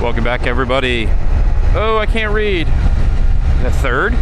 Welcome back, everybody. Oh, I can't read. The 3rd?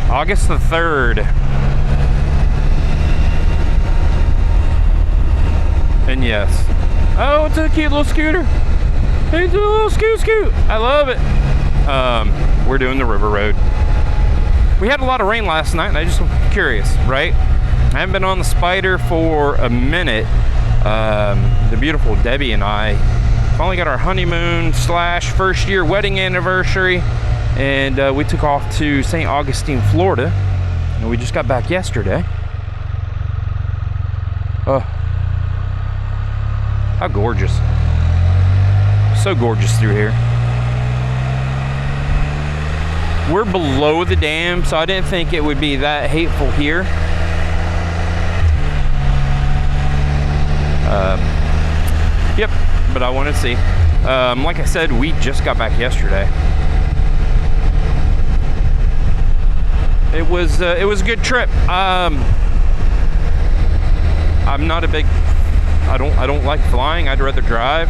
August the 3rd. And yes. Oh, it's a cute little scooter. It's a little scoot. I love it. We're doing the river road. We had a lot of rain last night, and I just was curious, right? I haven't been on the Spyder for a minute. The beautiful Debbie and I finally got our honeymoon / first year wedding anniversary, and we took off to St. Augustine, Florida, and we just got back yesterday. Oh, how gorgeous. So gorgeous through here. We're below the dam, so I didn't think it would be that hateful here. Yep, but I want to see. Like I said, we just got back yesterday. It was a good trip. I'm not a big. I don't like flying. I'd rather drive.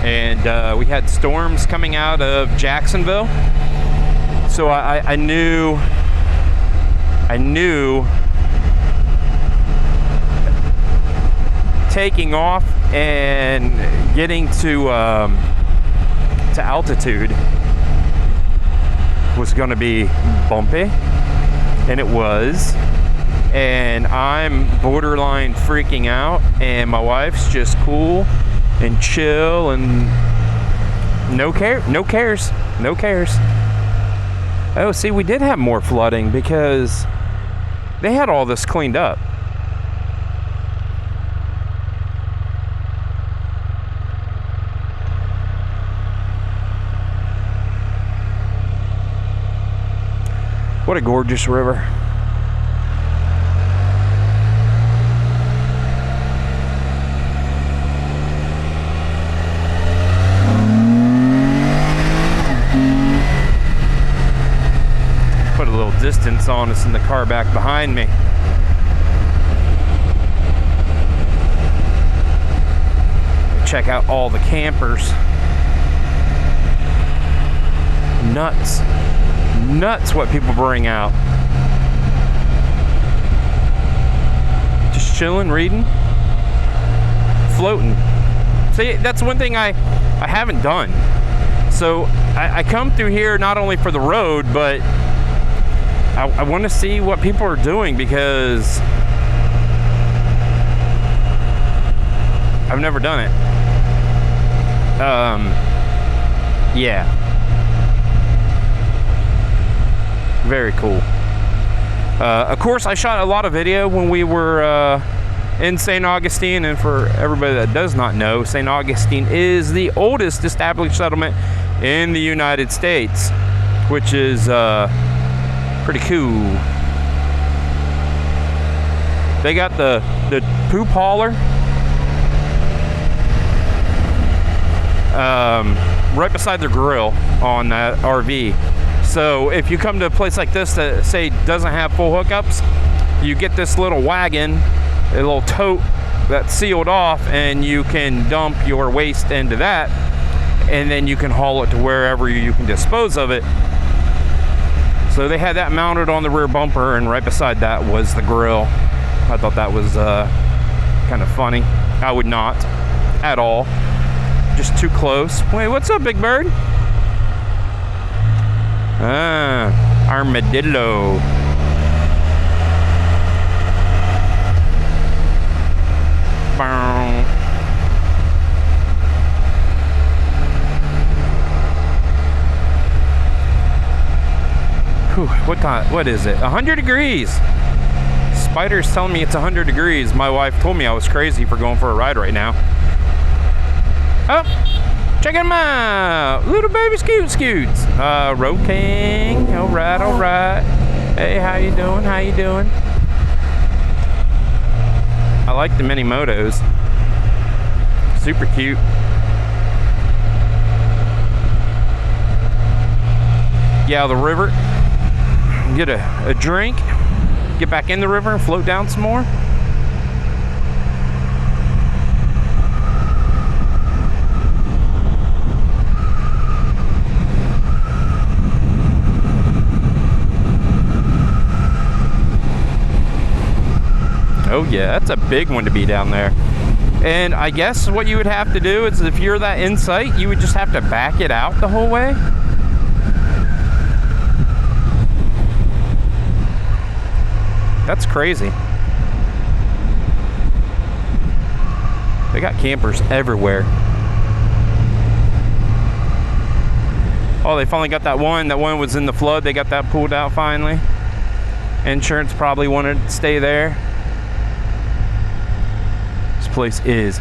And we had storms coming out of Jacksonville, so I knew. Taking off and getting to altitude was going to be bumpy, and it was. And I'm borderline freaking out, and my wife's just cool and chill and no cares. Oh, see, we did have more flooding because they had all this cleaned up. What a gorgeous river. Put a little distance on us in the car back behind me. Check out all the campers. Nuts what people bring out. Just chilling, reading, floating. See, that's one thing I haven't done. So I come through here not only for the road, but I want to see what people are doing, because I've never done it. Yeah. Very cool. Of course, I shot a lot of video when we were in St. Augustine, and for everybody that does not know, St. Augustine is the oldest established settlement in the United States, which is pretty cool. They got the poop hauler right beside their grill on that RV. So if you come to a place like this that, say, doesn't have full hookups, you get this little wagon, a little tote that's sealed off, and you can dump your waste into that, and then you can haul it to wherever you can dispose of it. So they had that mounted on the rear bumper, and right beside that was the grill. I thought that was kind of funny. I would not at all. Just too close. Wait, what's up, big bird? Armadillo. Whew, what is it? 100 degrees. Spyder's telling me it's 100 degrees. My wife told me I was crazy for going for a ride right now. Oh, check him out. Little baby scoots. Road King. All right. Hey, how you doing? I like the mini motos. Super cute. Get out of the river. Get a drink. Get back in the river and float down some more. yeah, that's a big one to be down there. And I guess what you would have to do is, if you're that insight, you would just have to back it out the whole way. That's crazy. They got campers everywhere. Oh, they finally got that one. That one was in the flood. They got that pulled out finally. Insurance probably wanted to stay there. This place is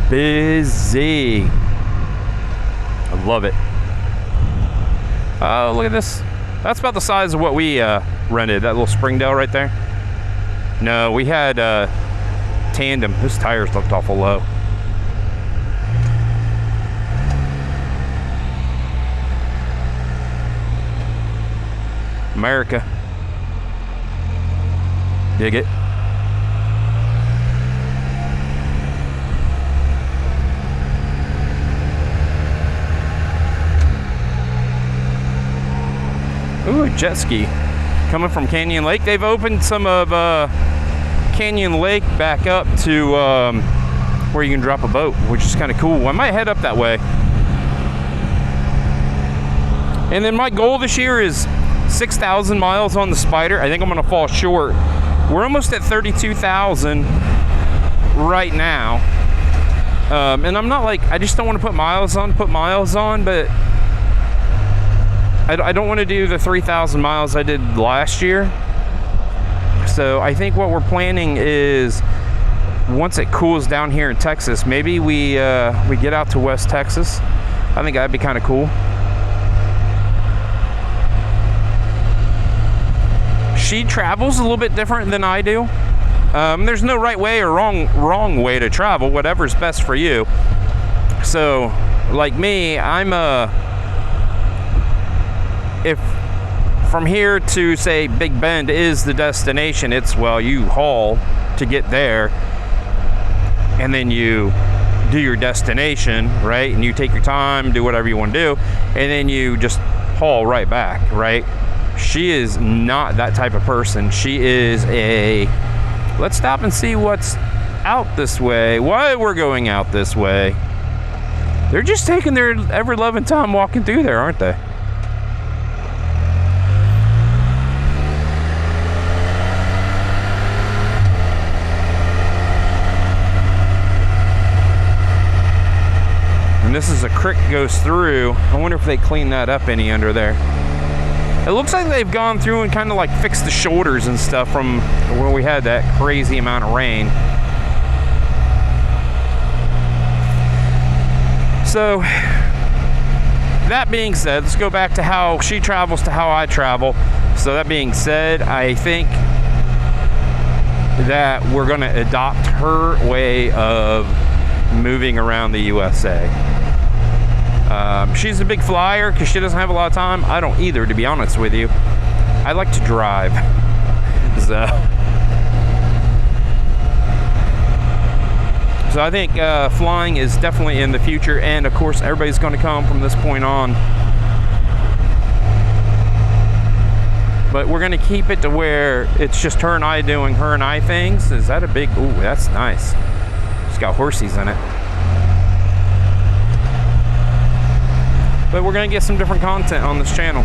busy. I love it. Oh, look at this. That's about the size of what we rented. That little Springdale right there. No, we had tandem. His tires looked awful low. America. Dig it. Ooh, a jet ski coming from Canyon Lake. They've opened some of Canyon Lake back up to where you can drop a boat, which is kind of cool. I might head up that way. And then my goal this year is 6,000 miles on the Spyder. I think I'm going to fall short. We're almost at 32,000 right now. And I'm not like, I just don't want to put miles on, but I don't want to do the 3,000 miles I did last year. So I think what we're planning is, once it cools down here in Texas, maybe we get out to West Texas. I think that'd be kind of cool. She travels a little bit different than I do. There's no right way or wrong way to travel. Whatever's best for you. So, like me, if from here to, say, Big Bend is the destination, it's, well, you haul to get there, and then you do your destination, right? And you take your time, do whatever you want to do, and then you just haul right back, right? She is not that type of person. She is a, let's stop and see what's out this way, why we're going out this way. They're just taking their ever-loving time walking through there, aren't they? And this is a creek goes through. I wonder if they clean that up any under there. It looks like they've gone through and kind of like fixed the shoulders and stuff from when we had that crazy amount of rain. So, that being said, let's go back to how she travels to how I travel. So that being said, I think that we're going to adopt her way of moving around the USA. She's a big flyer because she doesn't have a lot of time. I don't either, to be honest with you. I like to drive. So I think flying is definitely in the future, and of course everybody's going to come from this point on. But we're going to keep it to where it's just her and I doing her and I things. Is that a big, ooh, that's nice. It's got horsies in it. But we're going to get some different content on this channel.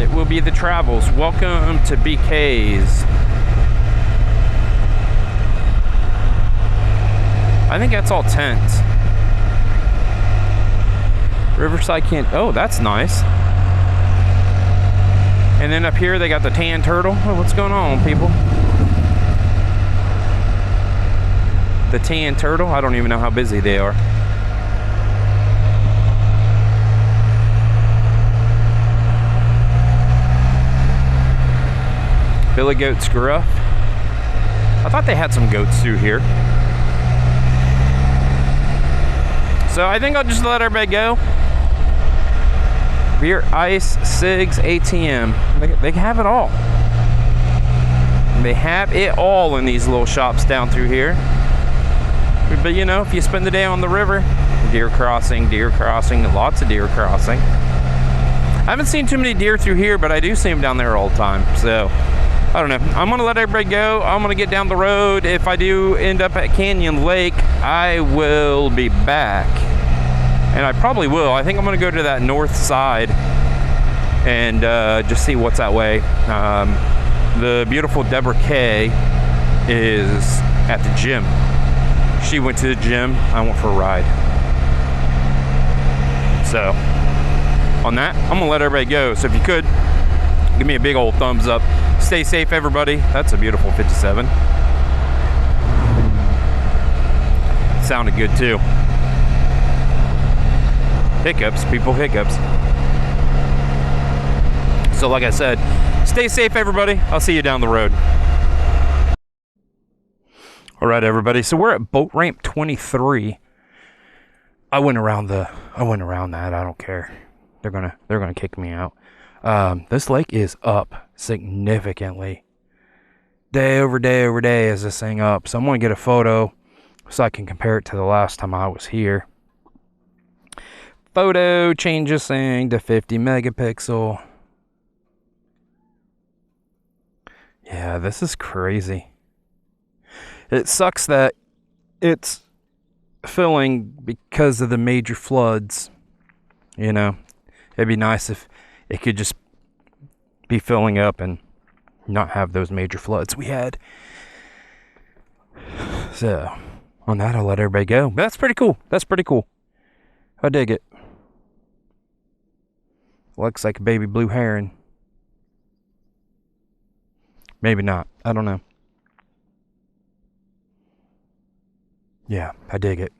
It will be the travels. Welcome to BK's. I think that's all tents. Riverside can't, oh, that's nice. And then up here they got the tan turtle. Oh, what's going on, people? The tan turtle, I don't even know how busy they are. Billy Goat Scruff. I thought they had some goats through here. So I think I'll just let everybody go. Beer, ice, cigs, ATM. They have it all. They have it all in these little shops down through here. But you know, if you spend the day on the river, Deer crossing, lots of deer crossing. I haven't seen too many deer through here, but I do see them down there all the time. So, I don't know. I'm gonna let everybody go. I'm gonna get down the road. If I do end up at Canyon Lake, I will be back. And I probably will. I think I'm gonna go to that north side and just see what's that way. The beautiful Deborah Kay is at the gym. She went to the gym. I went for a ride. So, on that, I'm gonna let everybody go. So if you could, give me a big old thumbs up. Stay safe, everybody. That's a beautiful 57. Sounded good too. Hiccups, people, hiccups. So like I said, stay safe, everybody. I'll see you down the road. All right, everybody. So we're at boat ramp 23. I went around that. I don't care. They're gonna kick me out. This lake is up significantly. Day over day is this thing up. So I'm gonna get a photo so I can compare it to the last time I was here. Photo changes thing to 50 megapixel. Yeah, this is crazy. It sucks that it's filling because of the major floods. You know, it'd be nice if it could just be filling up and not have those major floods we had. So, on that, I'll let everybody go. But that's pretty cool. I dig it. Looks like a baby blue heron. Maybe not. I don't know. Yeah, I dig it.